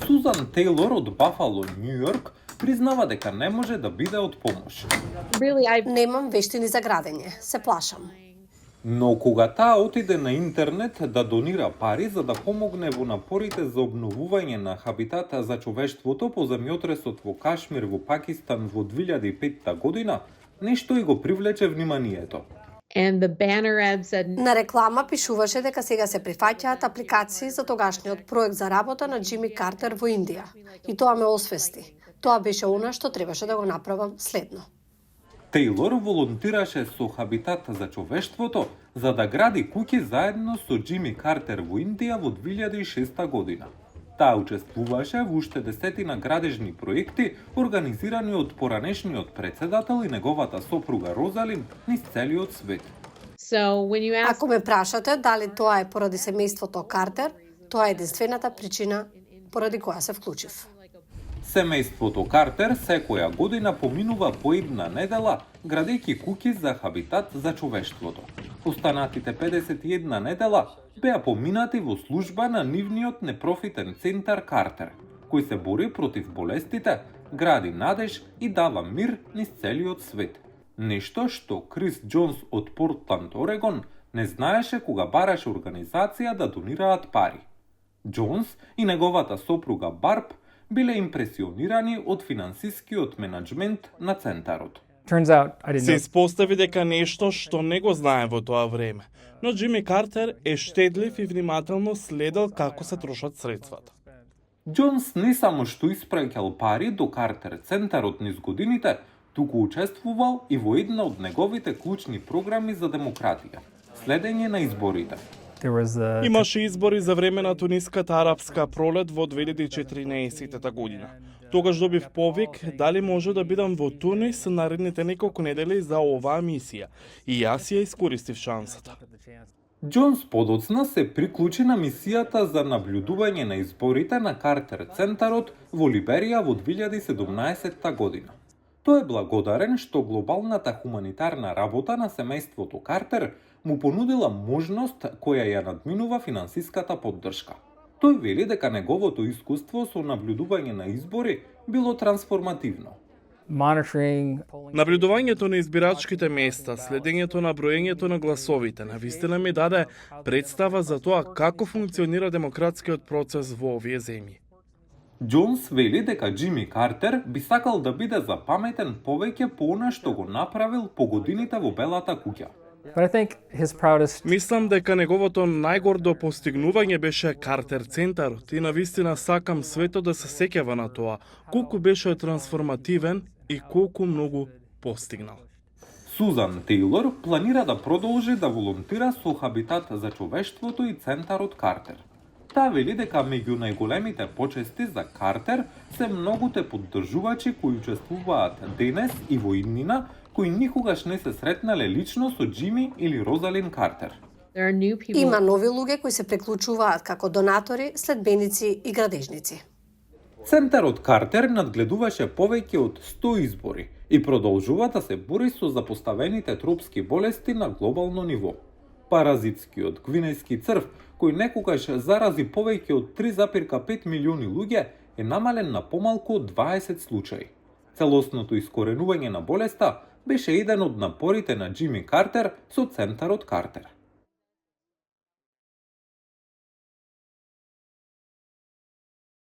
Сузан Тейлор од Бафало, Нью Йорк, признава дека не може да биде од помош. Немам вештини за градење, се плашам. Но кога таа отиде на интернет да донира пари за да помогне во напорите за обновување на хабитата за човештвото по земјотресот во Кашмир во Пакистан во 2005 година, нешто и го привлече вниманието. На реклама пишуваше дека сега се прифаќаат апликации за тогашниот проект за работа на Џими Картер во Индија. И тоа ме освести. Тоа беше она што требаше да го направам следно. Тейлор волонтираше со Хабитат за човештвото за да гради куќи заедно со Џими Картер во Индија во 2006 година. Таа учествуваше во уште десетина градежни проекти организирани од поранешниот претседател и неговата сопруга Розалин низ целиот свет. Ако ме прашате дали тоа е поради семејството Картер, тоа е единствената причина поради која се вклучив. Семејството Картер секоја година поминува по една недела градејќи куќи за Хабитат за човештвото. Останатите 51 недела беа поминати во служба на нивниот непрофитен центар Картер, кој се бори против болестите, гради надеж и дава мир низ целиот свет. Нешто што Крис Џонс од Портланд, Орегон, не знаеше кога бараше организација да донираат пари. Џонс и неговата сопруга Барб биле импресионирани од финансискиот менаџмент на центарот. Се испостави дека нешто што не го знае во тоа време, но Џими Картер е штедлив и внимателно следел како се трошат средствата. Џонс не само што испраќал пари до Картер центарот низ годините, туку учествувал и во една од неговите клучни програми за демократија, следење на изборите. Имаше избори за време на туниската арапска пролет во 2014 година. Тогаш добив повик дали може да бидам во Тунис наредните неколку недели за оваа мисија и јас ја искористив шансата. Џонс подоцна се приклучи на мисијата за наблюдување на изборите на Картер центарот во Либерија во 2017 година. Тој е благодарен што глобалната хуманитарна работа на семејството Картер му понудила можност која ја надминува финансиската поддршка. Тој вели дека неговото искуство со наблюдување на избори било трансформативно. Наблюдувањето на избирачките места, следењето на броењето на гласовите, навистина ми даде представа за тоа како функционира демократскиот процес во овие земји. Џонс вели дека Џими Картер би сакал да биде запаметен повеќе по она што го направил по годините во Белата куќа. Мислам дека неговото најгордо постигнување беше Картер центарот и навистина сакам светот да се сеќава на тоа, колку беше трансформативен и колку многу постигнал. Сузан Тейлор планира да продолжи да волонтира со Хабитат за човештвото и центарот Картер. Таа вели дека меѓу најголемите почести за Картер се многуте поддржувачи кои учествуваат денес и во иднина, кои никогаш не се сретнале лично со Џими или Розалин Картер. Има нови луѓе кои се приклучуваат како донатори, следбеници и градежници. Центарот Картер надгледуваше повеќе од 100 избори и продолжува да се бори со запоставените тропски болести на глобално ниво. Паразитскиот гвинејски црв, кој некогаш зарази повеќе од 3,5 милиони луѓе, е намален на помалку од 20 случаи. Целосното искоренување на болеста беше еден од напорите на Џими Картер со центарот Картер.